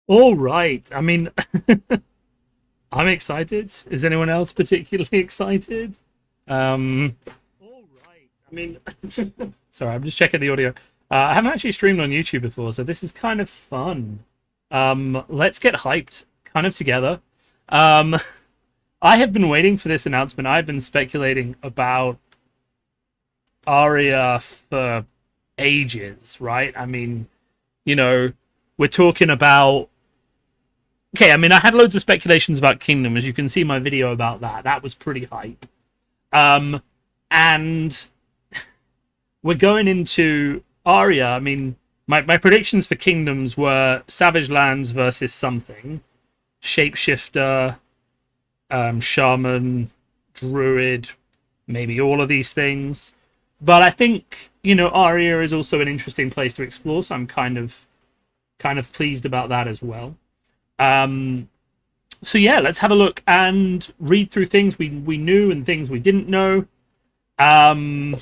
All right. I mean, I'm excited. Is anyone else particularly excited? All right. I mean, sorry, I'm just checking the audio. I haven't actually streamed on YouTube before, so this is kind of fun. Let's get hyped, kind of together. Um, I have been waiting for this announcement. I've been speculating about Aria for ages, right? I mean, you know, we're talking about. Okay, I mean, I had loads of speculations about Kingdom, as you can see my video about that. That was pretty hype. Um, and we're going into Aria. I mean, my predictions for Kingdoms were Savage Lands versus something, Shapeshifter, Shaman, Druid, maybe all of these things. But I think Aria is also an interesting place to explore, so I'm kind of pleased about that as well. Um, so yeah, let's have a look and read through things we knew and things we didn't know. Um,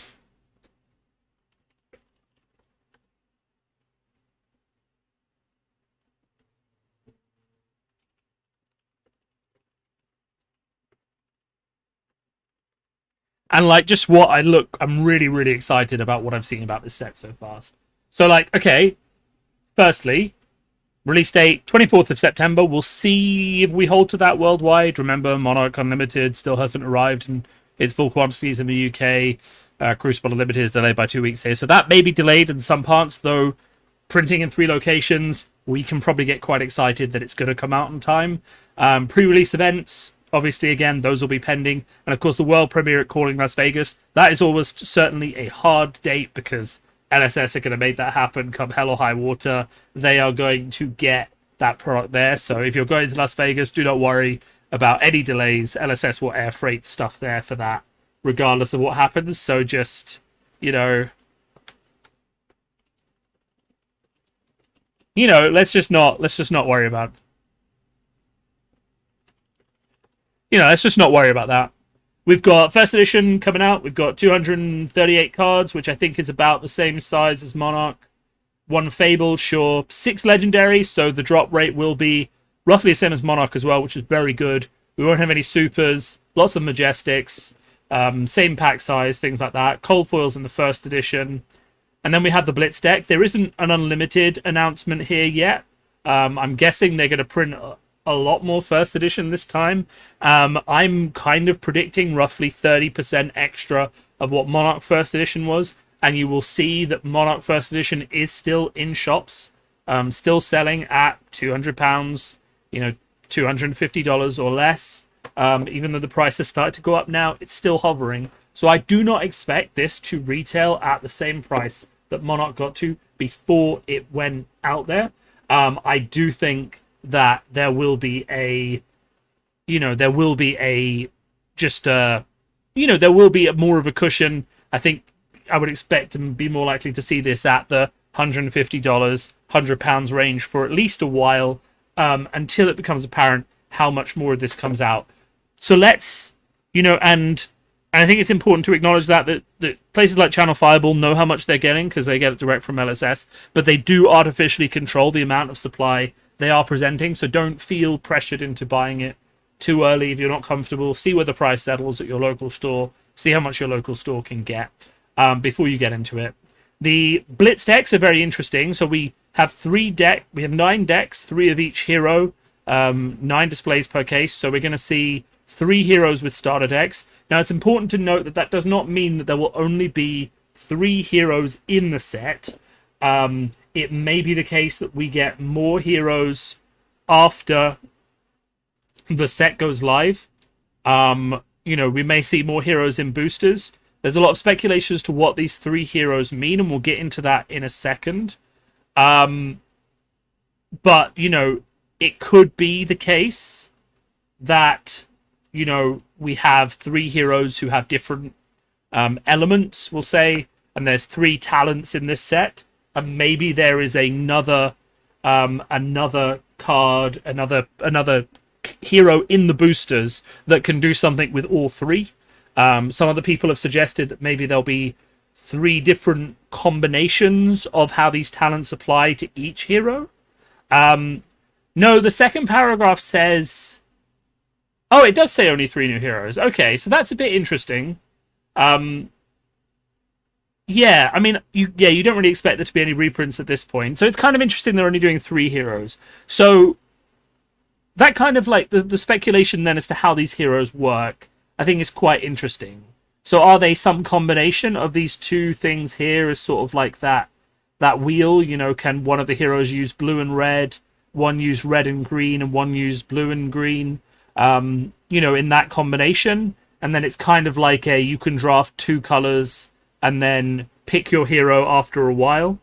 and like just what I'm really excited about what I've seen about this set so fast. So like, okay, firstly, release date 24th of September. We'll see if we hold to that worldwide. Remember, Monarch Unlimited still hasn't arrived in its full quantities in the UK. Crucible Unlimited is delayed by 2 weeks here, so that may be delayed in some parts. Though printing in 3 locations, we can probably get quite excited that it's going to come out in time. Pre-release events, obviously, again, those will be pending, and of course, the world premiere at Calling Las Vegas. That is almost certainly a hard date because LSS are going to make that happen come hell or high water. They are going to get that product there. So if you're going to Las Vegas, do not worry about any delays. LSS will air freight stuff there for that, regardless of what happens. So just, you know, let's just not worry about, let's just not worry about that. We've got first edition coming out. We've got 238 cards, which I think is about the same size as Monarch. One Fable, sure. 6 Legendary, so the drop rate will be roughly the same as Monarch as well, which is very good. We won't have any Supers, lots of Majestics, same pack size, things like that. Cold Foils in the first edition. And then we have the Blitz Deck. There isn't an unlimited announcement here yet. I'm guessing they're going to print a lot more first edition this time. I'm kind of predicting roughly 30% extra of what Monarch first edition was, and you will see that Monarch first edition is still in shops, still selling at £200, $250 or less. Even though the price has started to go up now, it's still hovering. So I do not expect this to retail at the same price that Monarch got to before it went out there. I do think that there will be a just there will be more of a cushion. I think I would expect to be more likely to see this at the $150, £100 range for at least a while, until it becomes apparent how much more of this comes out. So let's, and I think it's important to acknowledge that places like Channel Fireball know how much they're getting because they get it direct from LSS, but they do artificially control the amount of supply they are presenting, so don't feel pressured into buying it too early if you're not comfortable. See where the price settles at your local store, see how much your local store can get before you get into it. The Blitz decks are very interesting. So we have 9 decks, 3 of each hero, 9 displays per case, so we're going to see 3 heroes with starter decks. Now it's important to note that does not mean that there will only be 3 heroes in the set. It may be the case that we get more heroes after the set goes live. We may see more heroes in boosters. There's a lot of speculation as to what these 3 heroes mean, and we'll get into that in a second. But, it could be the case that, we have 3 heroes who have different elements, we'll say, and there's 3 talents in this set. And maybe there is another card, another hero in the boosters that can do something with all 3. Some other people have suggested that maybe there'll be 3 different combinations of how these talents apply to each hero. No, the second paragraph says... Oh, it does say only 3 new heroes. Okay, so that's a bit interesting. Yeah, I mean, you don't really expect there to be any reprints at this point. So it's kind of interesting they're only doing 3 heroes. So that kind of like the speculation then as to how these heroes work, I think is quite interesting. So are they some combination of these 2 things here as sort of like that wheel? You know, can one of the heroes use blue and red, one use red and green, and one use blue and green? You know, in that combination, and then it's kind of like you can draft 2 colors and then pick your hero after a while.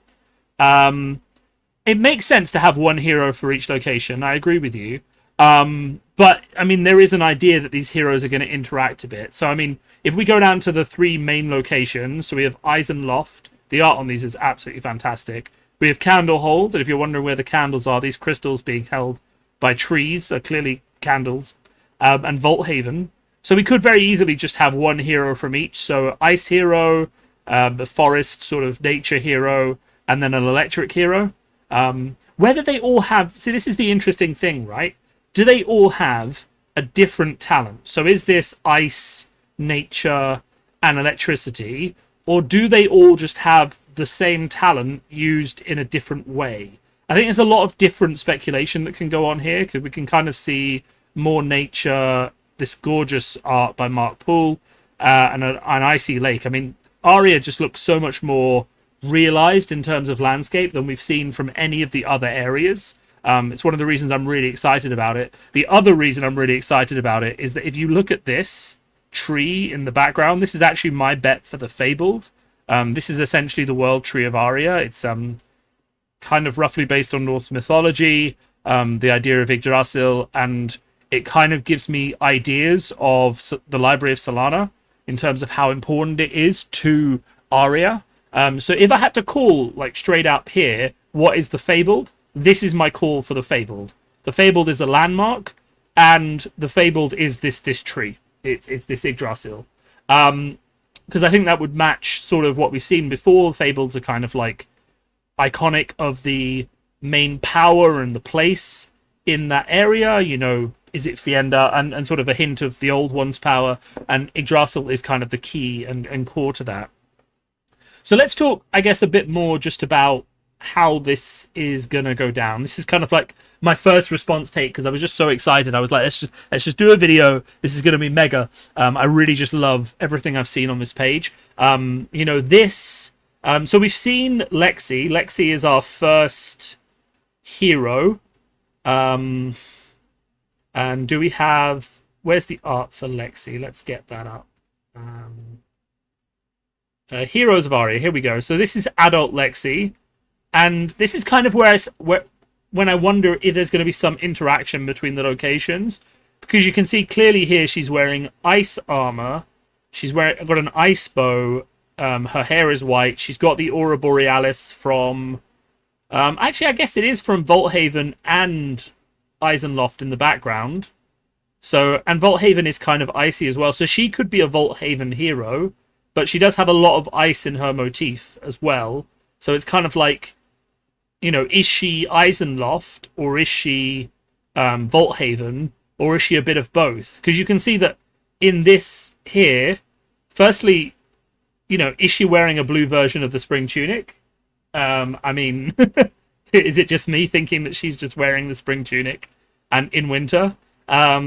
It makes sense to have 1 hero for each location. I agree with you. But I mean, there is an idea that these heroes are going to interact a bit. So I mean, if we go down to the 3 main locations, so we have Eisenloft. The art on these is absolutely fantastic. We have Candlehold, and if you're wondering where the candles are, these crystals being held by trees are clearly candles. And Volthaven. So we could very easily just have 1 hero from each. So Ice Hero, the Forest sort of Nature Hero, and then an Electric Hero. Whether they all have... See, this is the interesting thing, right? Do they all have a different talent? So is this Ice, Nature, and Electricity? Or do they all just have the same talent used in a different way? I think there's a lot of different speculation that can go on here, because we can kind of see more nature, this gorgeous art by Mark Poole, and an icy lake. I mean, Aria just looks so much more realized in terms of landscape than we've seen from any of the other areas. It's one of the reasons I'm really excited about it. The other reason I'm really excited about it is that if you look at this tree in the background, this is actually my bet for the Fabled. This is essentially the world tree of Aria. It's kind of roughly based on Norse mythology, the idea of Yggdrasil, and it kind of gives me ideas of the Library of Solana in terms of how important it is to Aria. So if I had to call, like, straight up here, what is the Fabled? This is my call for the Fabled. The Fabled is a landmark, and the Fabled is this tree. It's this Yggdrasil. Because I think that would match sort of what we've seen before. Fableds are kind of like iconic of the main power and the place in that area. You know, is it Fienda, and sort of a hint of the old one's power, and Yggdrasil is kind of the key and core to that. So let's talk, I guess, a bit more just about how this is gonna go down. This is kind of like my first response take, because I was just so excited. I was like, let's just do a video. This is gonna be mega. I really just love everything I've seen on this page. You know, this so we've seen Lexi. Lexi is our first hero. And do we have... Where's the art for Lexi? Let's get that up. Heroes of Aria. Here we go. So this is adult Lexi. And this is kind of where when I wonder if there's going to be some interaction between the locations. Because you can see clearly here she's wearing ice armor. She's got an ice bow. Her hair is white. She's got the Aura Borealis from... actually, I guess it is from Volthaven and Eisenloft in the background. So, and Volthaven is kind of icy as well. So she could be a Volthaven hero, but she does have a lot of ice in her motif as well. So it's kind of like, you know, is she Eisenloft or is she Volthaven, or is she a bit of both? Because you can see that in this here, firstly, you know, is she wearing a blue version of the spring tunic? I mean, is it just me thinking that she's just wearing the spring tunic and in winter? I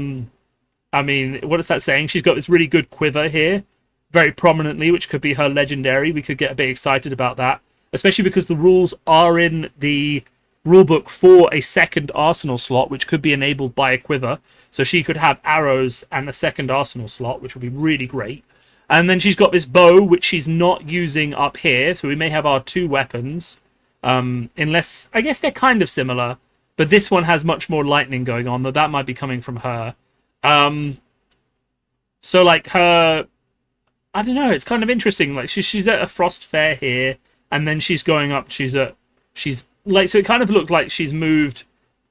mean, what is that saying? She's got this really good quiver here, very prominently, which could be her legendary. We could get a bit excited about that, especially because the rules are in the rulebook for a second arsenal slot, which could be enabled by a quiver. So she could have arrows and a second arsenal slot, which would be really great. And then she's got this bow, which she's not using up here. So we may have our 2 weapons. Unless, I guess they're kind of similar. But this one has much more lightning going on, though that might be coming from her. So, like, her... I don't know, it's kind of interesting. Like, she's at a Frost Fair here. And then she's going up, she's like, so it kind of looked like she's moved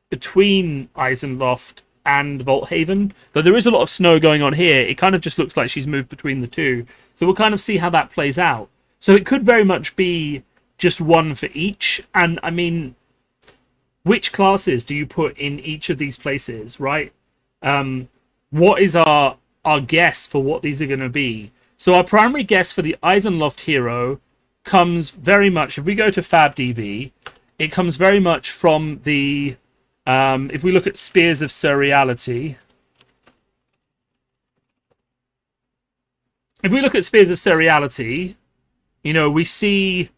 between Eisenloft and Volthaven. Though there is a lot of snow going on here, it kind of just looks like she's moved between the 2. So we'll kind of see how that plays out. So it could very much be just one for each. And, I mean, which classes do you put in each of these places, right? What is our guess for what these are going to be? So our primary guess for the Eisenloft hero comes very much, if we go to FabDB, it comes very much from the, if we look at Spears of Surreality, you know, we see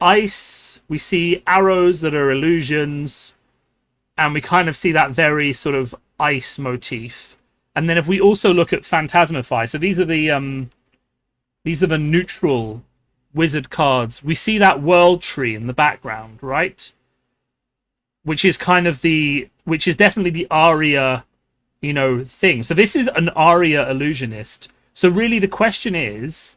ice, we see arrows that are illusions, and we kind of see that very sort of ice motif. And then if we also look at Phantasmify, so these are the neutral wizard cards. We see that world tree in the background, right? Which is definitely the Aria, you know, thing. So this is an Aria illusionist. So really the question is,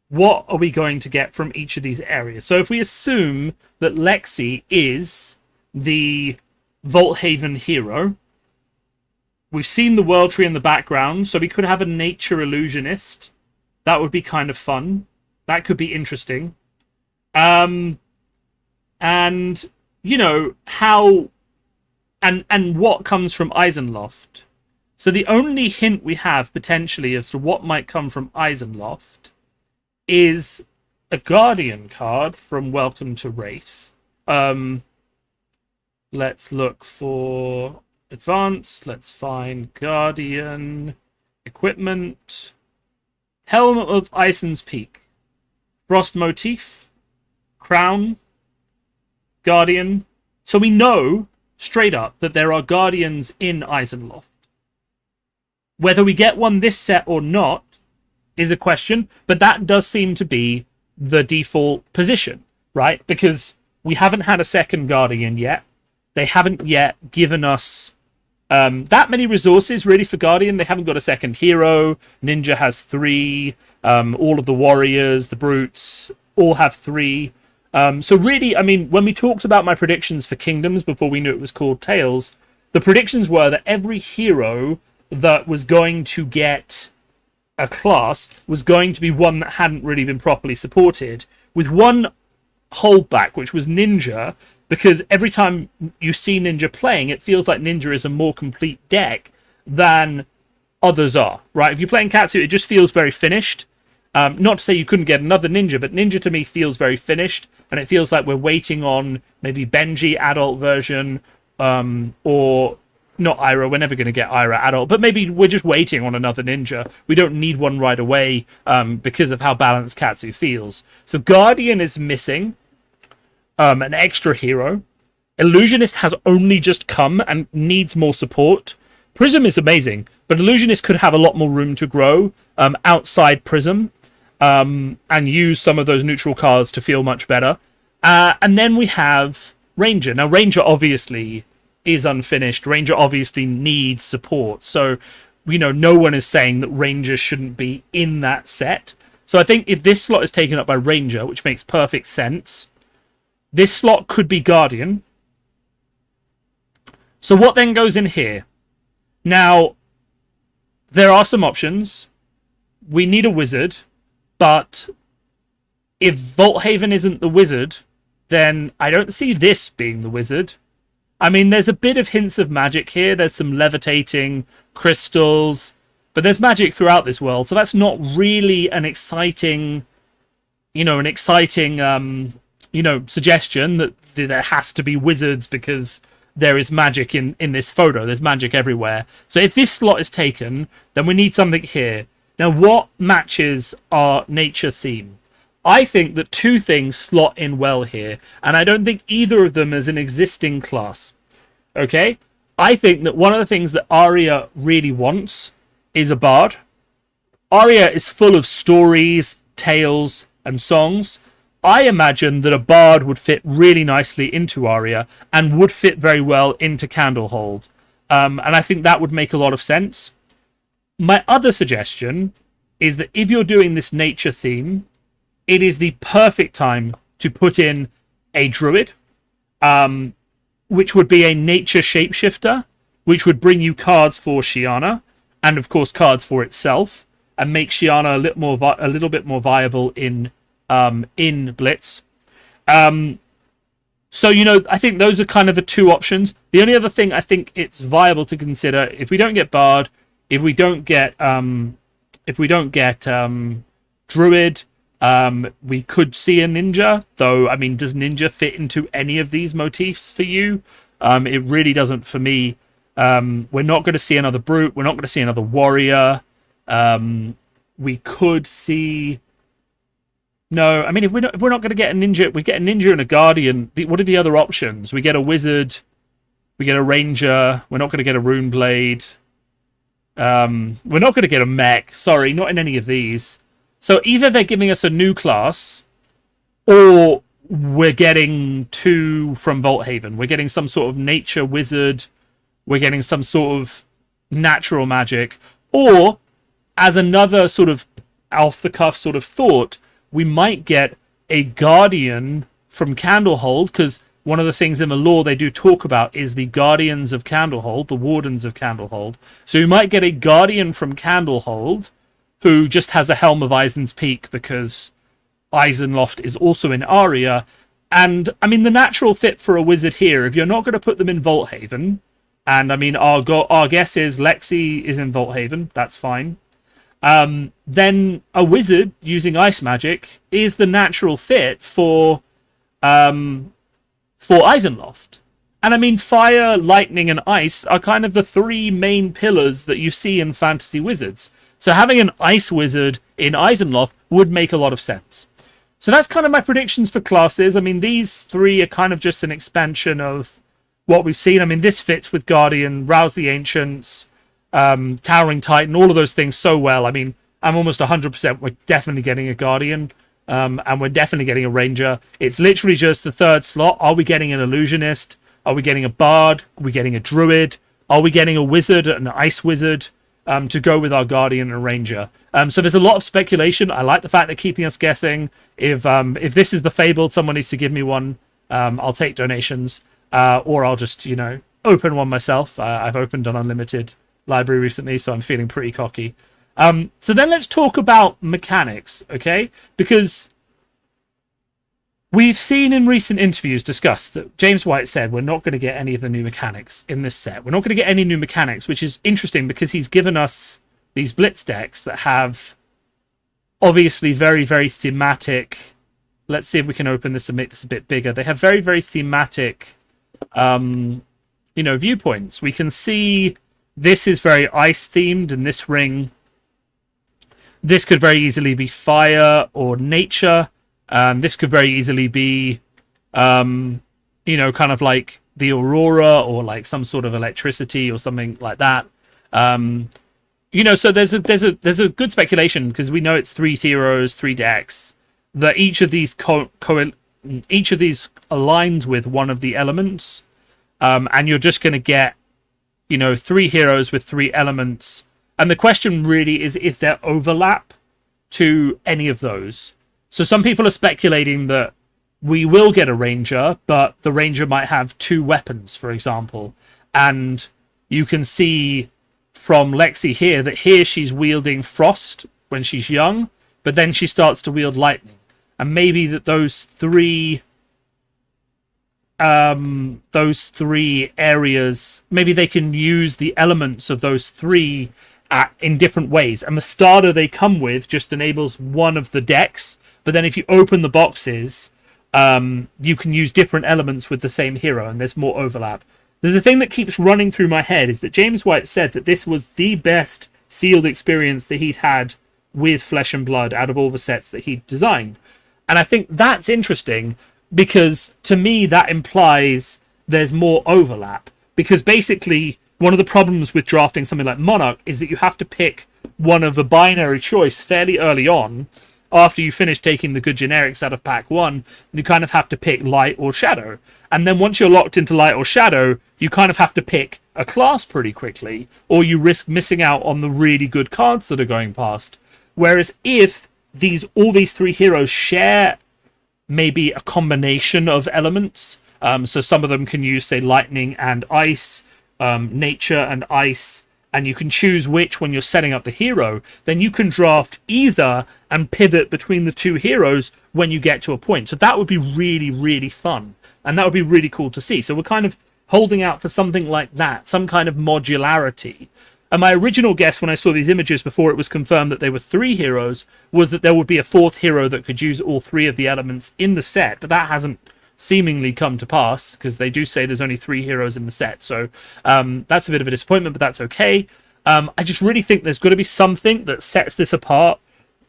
what are we going to get from each of these areas? So if we assume that Lexi is the Volthaven hero, we've seen the world tree in the background, so we could have a nature illusionist. That would be kind of fun. That could be interesting. And you know how and what comes from Eisenloft. So the only hint we have potentially as to what might come from Eisenloft is a Guardian card from Welcome to Wraith. Let's look for Advanced. Let's find Guardian equipment. Helm of Isen's Peak. Frost motif. Crown. Guardian. So we know straight up that there are Guardians in Eisenloft. Whether we get one this set or not is a question, but that does seem to be the default position, right? Because we haven't had a second Guardian yet. They haven't yet given us that many resources really for Guardian. They haven't got a second hero. Ninja has 3. All of the warriors, the brutes, all have 3. So really, I mean, when we talked about my predictions for Kingdoms before we knew it was called Tales, the predictions were that every hero that was going to get a class was going to be one that hadn't really been properly supported, with one holdback, which was Ninja, because every time you see Ninja playing, it feels like Ninja is a more complete deck than others are, right? If you're playing Katsu, it just feels very finished. Not to say you couldn't get another Ninja, but Ninja to me feels very finished, and it feels like we're waiting on maybe Benji adult version, or not Ira. We're never going to get Ira adult, but maybe we're just waiting on another Ninja. We don't need one right away because of how balanced Katsu feels. So Guardian is missing. An extra hero. Illusionist has only just come and needs more support. Prism is amazing, but Illusionist could have a lot more room to grow outside Prism, and use some of those neutral cards to feel much better. And then we have Ranger. Now, Ranger obviously is unfinished. Ranger obviously needs support. So, you know, no one is saying that Ranger shouldn't be in that set. So I think if this slot is taken up by Ranger, which makes perfect sense, this slot could be Guardian. So what then goes in here? Now, there are some options. We need a wizard, but if Volthaven isn't the wizard, then I don't see this being the wizard. I mean, there's a bit of hints of magic here. There's some levitating crystals, but there's magic throughout this world, so that's not really an exciting, suggestion that there has to be wizards because there is magic in this photo. There's magic everywhere. So if this slot is taken, then we need something here. Now, what matches our nature theme? I think that 2 things slot in well here, and I don't think either of them is an existing class. Okay? I think that one of the things that Aria really wants is a bard. Aria is full of stories, tales, and songs. I imagine that a bard would fit really nicely into Aria and would fit very well into Candlehold. And I think that would make a lot of sense. My other suggestion is that if you're doing this nature theme, it is the perfect time to put in a druid, which would be a nature shapeshifter, which would bring you cards for Shiana, and of course cards for itself, and make Shiana a little bit more viable in Blitz. So, I think those are kind of the two options. The only other thing I think it's viable to consider, if we don't get Bard, if we don't get Druid, we could see a Ninja. Though, I mean, does Ninja fit into any of these motifs for you? It really doesn't for me. We're not going to see another Brute. We're not going to see another Warrior. We could see... No, I mean, if we're not going to get a Ninja, we get a Ninja and a Guardian. What are the other options? We get a Wizard. We get a Ranger. We're not going to get a Rune Blade. We're not going to get a Mech. Sorry, not in any of these. So either they're giving us a new class, or we're getting two from Vault Haven. We're getting some sort of nature wizard. We're getting some sort of natural magic. Or, as another sort of off-the-cuff sort of thought, we might get a Guardian from Candlehold, because one of the things in the lore they do talk about is the Guardians of Candlehold, the Wardens of Candlehold. So we might get a Guardian from Candlehold who just has a Helm of Eisen's Peak because Eisenloft is also in Aria. And, I mean, the natural fit for a wizard here, if you're not going to put them in Vault Haven, and, I mean, our guess is Lexi is in Vault Haven, that's fine. Then a wizard using ice magic is the natural fit for Eisenloft. And I mean, fire, lightning, and ice are kind of the three main pillars that you see in fantasy wizards. So having an ice wizard in Eisenloft would make a lot of sense. So that's kind of my predictions for classes. I mean, these three are kind of just an expansion of what we've seen. I mean, this fits with Guardian, Rouse the Ancients, Towering Titan, all of those things so well. I mean, I'm almost 100% we're definitely getting a Guardian, and we're definitely getting a Ranger. It's literally just the third slot. Are we getting an Illusionist? Are we getting a Bard? Are we getting a Druid? Are we getting a Wizard, an Ice Wizard, to go with our Guardian and Ranger? So there's a lot of speculation. I like the fact they're keeping us guessing. If this is the Fabled, someone needs to give me one. I'll take donations, or I'll just, open one myself. I've opened an unlimited library recently, so I'm feeling pretty cocky. So then let's talk about mechanics, okay? Because we've seen in recent interviews discussed that James White said we're not going to get any of the new mechanics in this set. We're not going to get any new mechanics, which is interesting because he's given us these Blitz decks that have obviously very, very thematic... Let's see if we can open this and make this a bit bigger. They have very, very thematic, viewpoints. We can see... This is very ice-themed, and this ring... This could very easily be fire or nature. This could very easily be, kind of like the Aurora or like some sort of electricity or something like that. So there's a good speculation because we know it's 3 heroes, 3 decks, that each of these each of these aligns with one of the elements, and you're just going to get 3 heroes with 3 elements. And the question really is if there overlap to any of those. So some people are speculating that we will get a Ranger, but the Ranger might have 2 weapons, for example. And you can see from Lexi here that here she's wielding Frost when she's young, but then she starts to wield Lightning. And maybe that those three areas, maybe they can use the elements of those 3 in different ways. And the starter they come with just enables one of the decks, but then if you open the boxes, you can use different elements with the same hero, and there's more overlap. There's a thing that keeps running through my head is that James White said that this was the best sealed experience that he'd had with Flesh and Blood out of all the sets that he'd designed. And I think that's interesting because to me that implies there's more overlap. Because basically one of the problems with drafting something like Monarch is that you have to pick one of a binary choice fairly early on. After you finish taking the good generics out of pack 1, you kind of have to pick light or shadow. And then once you're locked into light or shadow, you kind of have to pick a class pretty quickly, or you risk missing out on the really good cards that are going past. Whereas if all these 3 heroes share maybe a combination of elements, so some of them can use, say, lightning and ice, nature and ice, and you can choose which when you're setting up the hero, then you can draft either and pivot between the two heroes when you get to a point. So that would be really, really fun. And that would be really cool to see. So we're kind of holding out for something like that, some kind of modularity. And my original guess when I saw these images before it was confirmed that they were 3 heroes was that there would be a 4th hero that could use all 3 of the elements in the set. But that hasn't seemingly come to pass, because they do say there's only 3 heroes in the set. So that's a bit of a disappointment, but that's okay. I just really think there's got to be something that sets this apart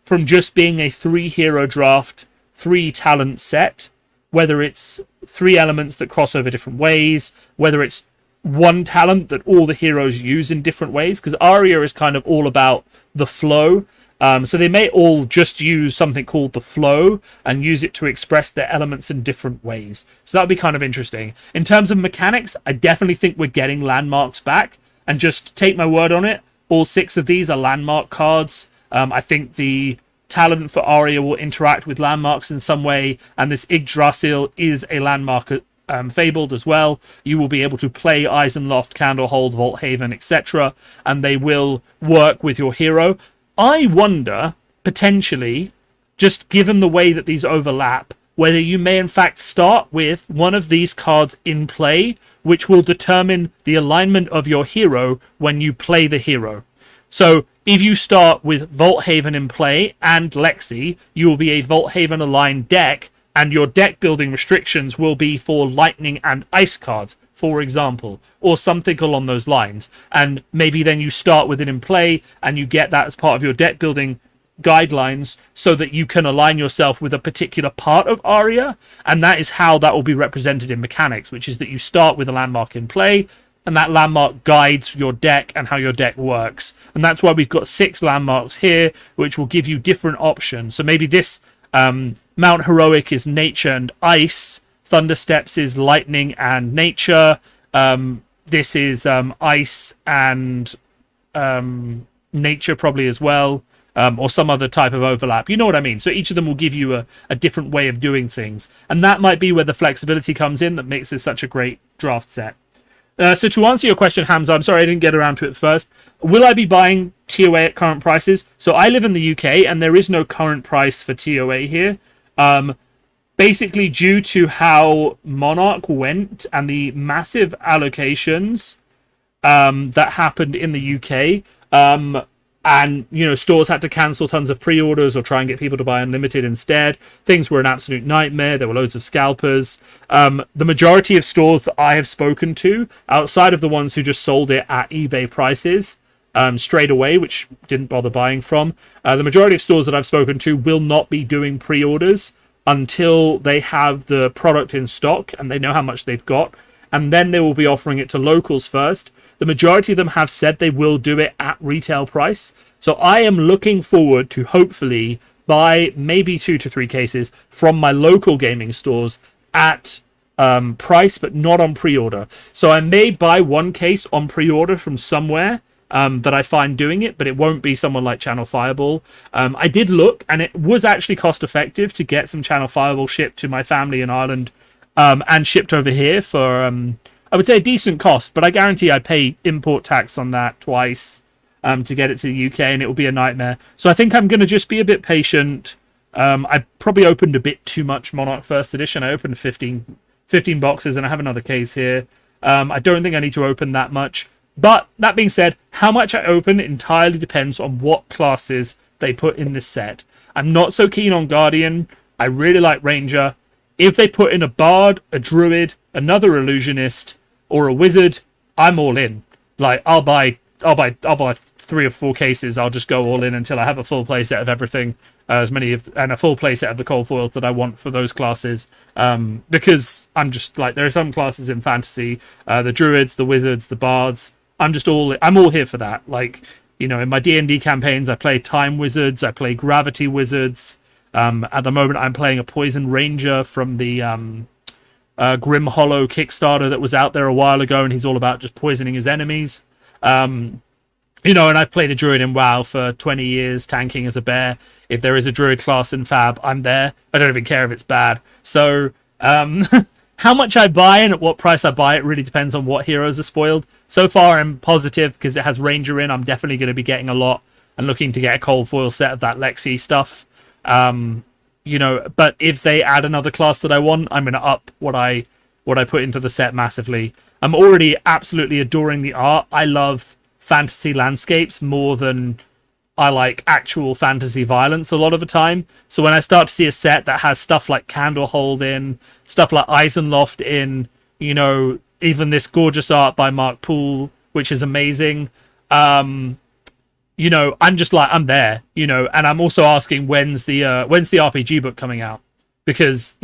from just being a 3 hero draft, 3 talent set, whether it's 3 elements that cross over different ways, whether it's 1 talent that all the heroes use in different ways, because Aria is kind of all about the flow. So they may all just use something called the flow and use it to express their elements in different ways. So that would be kind of interesting. In terms of mechanics, I definitely think we're getting landmarks back. And just take my word on it, all 6 of these are landmark cards. I think the talent for Aria will interact with landmarks in some way, and this Yggdrasil is a landmark fabled as well. You will be able to play Eisenloft, Candlehold, Vault Haven, etc., and they will work with your hero. I wonder, potentially, just given the way that these overlap, whether you may in fact start with one of these cards in play, which will determine the alignment of your hero when you play the hero. So if you start with Vault Haven in play and Lexi, you will be a Vault Haven aligned deck, and your deck building restrictions will be for lightning and ice cards, for example, or something along those lines. And maybe then you start with it in play and you get that as part of your deck building guidelines so that you can align yourself with a particular part of Aria, and that is how that will be represented in mechanics, which is that you start with a landmark in play, and that landmark guides your deck and how your deck works. And that's why we've got 6 landmarks here, which will give you different options. So maybe this Mount Heroic is nature and ice, Thunder Steps is lightning and nature, this is ice and nature probably as well, or some other type of overlap. You know what I mean? So each of them will give you a different way of doing things. And that might be where the flexibility comes in that makes this such a great draft set. So to answer your question, Hamza, I'm sorry I didn't get around to it first. Will I be buying TOA at current prices? So I live in the UK and there is no current price for TOA here. Basically due to how Monarch went and the massive allocations that happened in the UK, and stores had to cancel tons of pre-orders or try and get people to buy unlimited instead. Things were an absolute nightmare. There were loads of scalpers. The majority of stores that I have spoken to, outside of the ones who just sold it at eBay prices straight away, which didn't bother buying from, the majority of stores that I've spoken to will not be doing pre-orders until they have the product in stock and they know how much they've got, and then they will be offering it to locals first. The majority of them have said they will do it at retail price. So I am looking forward to hopefully buy maybe 2 to 3 cases from my local gaming stores at price, but not on pre-order. So I may buy 1 case on pre-order from somewhere that I find doing it, but it won't be someone like Channel Fireball. I did look, and it was actually cost effective to get some Channel Fireball shipped to my family in Ireland and shipped over here for, I would say, a decent cost, but I guarantee I pay import tax on that twice to get it to the UK, and it will be a nightmare. So I think I'm going to just be a bit patient. I probably opened a bit too much Monarch First Edition. I opened 15 boxes, and I have another case here. I don't think I need to open that much. But that being said, how much I open entirely depends on what classes they put in this set. I'm not so keen on Guardian. I really like Ranger. If they put in a Bard, a Druid, another Illusionist, or a Wizard, I'm all in. Like, I'll buy 3 or 4 cases. I'll just go all in until I have a full playset of everything, and a full playset of the cold foils that I want for those classes. Because I'm just like, there are some classes in fantasy, the Druids, the Wizards, the Bards. I'm all here for that. Like, in my D&D campaigns, I play Time Wizards, I play Gravity Wizards. At the moment, I'm playing a Poison Ranger from the Grim Hollow Kickstarter that was out there a while ago, and he's all about just poisoning his enemies. And I've played a Druid in WoW for 20 years, tanking as a bear. If there is a Druid class in Fab, I'm there. I don't even care if it's bad. So, How much I buy and at what price I buy it really depends on what heroes are spoiled. So far, I'm positive because it has Ranger in. I'm definitely going to be getting a lot and looking to get a cold foil set of that Lexi stuff. But if they add another class that I want, I'm going to up what I put into the set massively. I'm already absolutely adoring the art. I love fantasy landscapes more than I like actual fantasy violence a lot of the time. So when I start to see a set that has stuff like Candlehold in, stuff like Eisenloft in, even this gorgeous art by Mark Poole, which is amazing, I'm just like, I'm there, and I'm also asking when's the RPG book coming out? Because,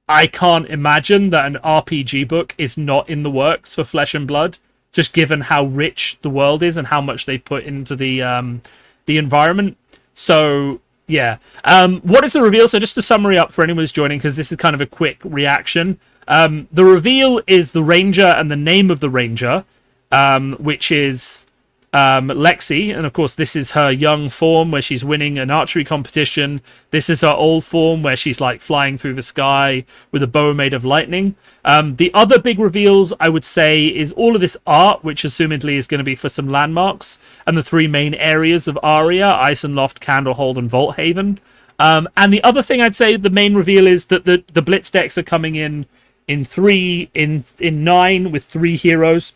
I can't imagine that an RPG book is not in the works for Flesh and Blood, just given how rich the world is and how much they put into the environment. So yeah, what is the reveal? So just to summary up for anyone who's joining, because this is kind of a quick reaction. The reveal is the Ranger and the name of the Ranger, which is Lexi, and of course this is her young form where she's winning an archery competition. This is her old form where she's like flying through the sky with a bow made of lightning. The other big reveals I would say is all of this art, which assumedly is going to be for some landmarks and the three main areas of Aria: Eisenloft, Candlehold, and Vaulthaven. And the other thing I'd say, the main reveal is that the Blitz decks are coming in 9 with 3 heroes.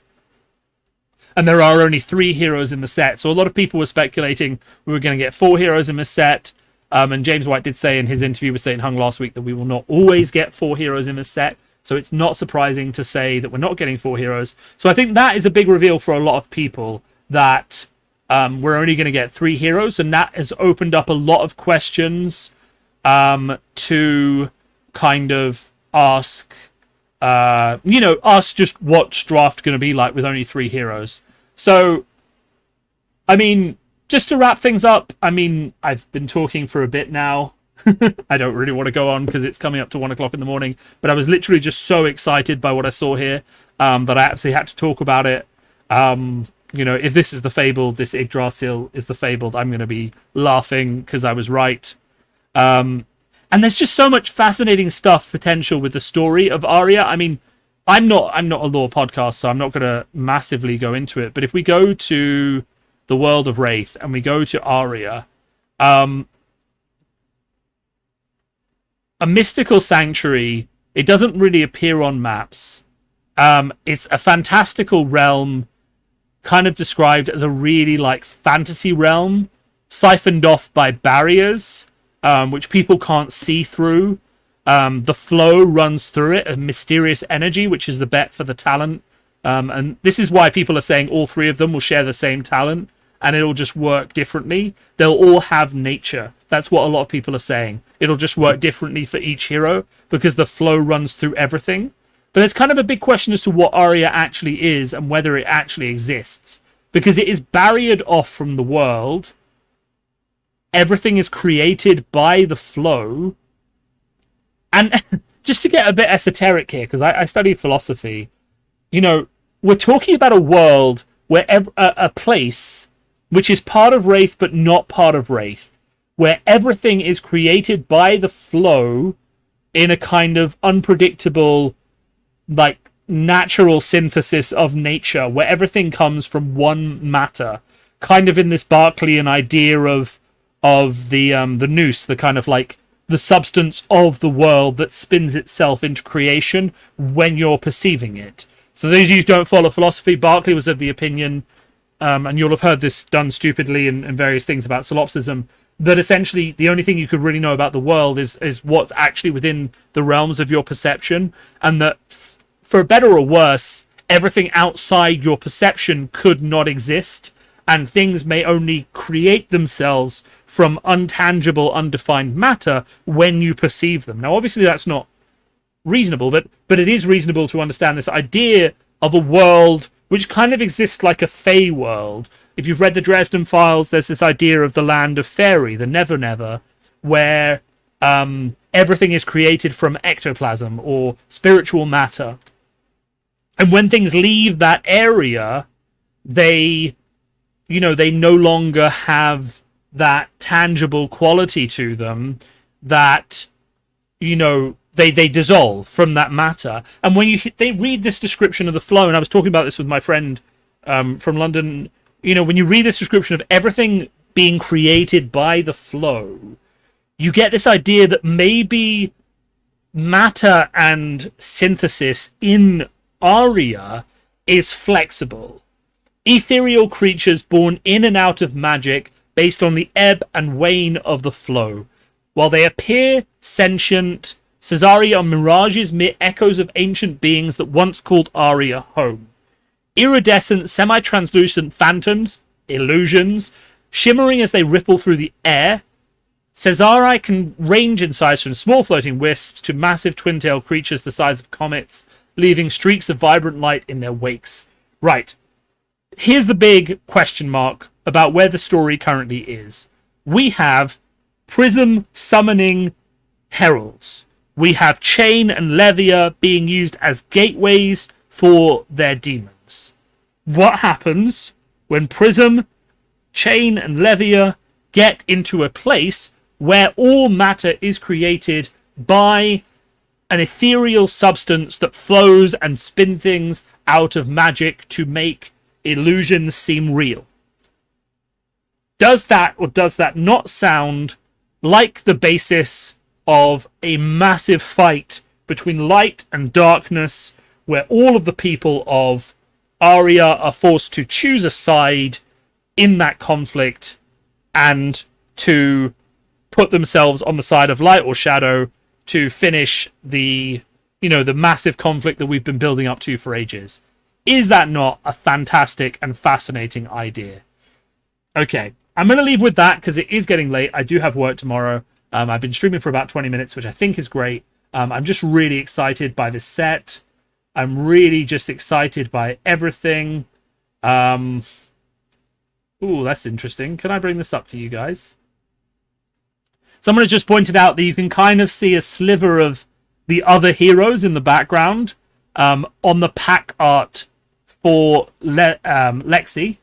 And there are only 3 heroes in the set. So a lot of people were speculating we were going to get 4 heroes in the set. And James White did say in his interview with St. Hung last week that we will not always get 4 heroes in the set. So it's not surprising to say that we're not getting 4 heroes. So I think that is a big reveal for a lot of people, that we're only going to get 3 heroes. And that has opened up a lot of questions to kind of ask, just what's draft going to be like with only 3 heroes. So, I mean, just to wrap things up, I've been talking for a bit now. I don't really want to go on because it's coming up to 1 o'clock in the morning, but I was literally just so excited by what I saw here that I absolutely had to talk about it. If this is the Fabled, this Yggdrasil is the Fabled, I'm going to be laughing because I was right. And there's just so much fascinating stuff potential with the story of Aria. I'm not a lore podcast, so I'm not going to massively go into it. But if we go to the world of Wraith and we go to Aria, a mystical sanctuary, it doesn't really appear on maps. It's a fantastical realm, kind of described as a really like fantasy realm, siphoned off by barriers, which people can't see through. The flow runs through it, a mysterious energy, which is the bet for the talent. And this is why people are saying all 3 of them will share the same talent, and it'll just work differently. They'll all have nature. That's what a lot of people are saying. It'll just work differently for each hero because the flow runs through everything. But there's kind of a big question as to what Aria actually is and whether it actually exists, because it is barriered off from the world. Everything is created by the flow. And just to get a bit esoteric here, because I study philosophy, we're talking about a world where a place which is part of Wraith but not part of Wraith, where everything is created by the flow in a kind of unpredictable, like, natural synthesis of nature, where everything comes from one matter, kind of in this Berkeleyan idea of the nous, the kind of like the substance of the world that spins itself into creation when you're perceiving it. So those of you who don't follow philosophy, Berkeley was of the opinion, and you'll have heard this done stupidly and various things about solipsism, that essentially the only thing you could really know about the world is what's actually within the realms of your perception, and that for better or worse, everything outside your perception could not exist, and things may only create themselves from untangible, undefined matter when you perceive them. Now, obviously, that's not reasonable, but it is reasonable to understand this idea of a world which kind of exists like a fey world. If you've read the Dresden Files, there's this idea of the land of fairy, the Never Never, where everything is created from ectoplasm or spiritual matter. And when things leave that area, they no longer have that tangible quality to them that, they dissolve from that matter. And when they read this description of the flow, and I was talking about this with my friend from London, when you read this description of everything being created by the flow, you get this idea that maybe matter and synthesis in Aria is flexible. Ethereal creatures born in and out of magic based on the ebb and wane of the flow. While they appear sentient, Caesarea are mirages, mere echoes of ancient beings that once called Aria home. Iridescent, semi-translucent phantoms, illusions, shimmering as they ripple through the air. Caesarea can range in size from small floating wisps to massive twin-tailed creatures the size of comets, leaving streaks of vibrant light in their wakes. Right. Here's the big question mark about where the story currently is. We have Prism summoning heralds. We have Chain and Levia being used as gateways for their demons. What happens when Prism, Chain, and Levia get into a place where all matter is created by an ethereal substance that flows and spins things out of magic to make illusions seem real? Does that or does that not sound like the basis of a massive fight between light and darkness, where all of the people of Aria are forced to choose a side in that conflict and to put themselves on the side of light or shadow to finish the massive conflict that we've been building up to for ages? Is that not a fantastic and fascinating idea? Okay, I'm going to leave with that because it is getting late. I do have work tomorrow. I've been streaming for about 20 minutes, which I think is great. I'm just really excited by this set. I'm really just excited by everything. Ooh, that's interesting. Can I bring this up for you guys? Someone has just pointed out that you can kind of see a sliver of the other heroes in the background on the pack art for Lexi.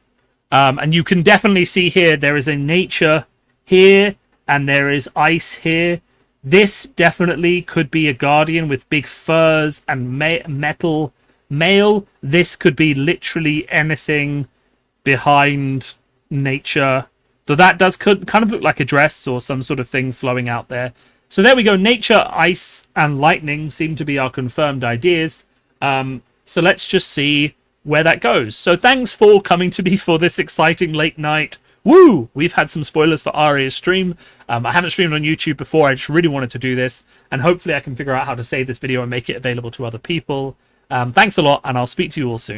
And you can definitely see here there is a nature here and there is ice here. This definitely could be a guardian with big furs and metal mail. This could be literally anything behind nature. Though that does kind of look like a dress or some sort of thing flowing out there. So there we go. Nature, ice, and lightning seem to be our confirmed ideas. So let's just see where that goes. So thanks for coming to me for this exciting late night. Woo! We've had some spoilers for Aria's stream. I haven't streamed on YouTube before. I just really wanted to do this. And hopefully I can figure out how to save this video and make it available to other people. Thanks a lot, and I'll speak to you all soon.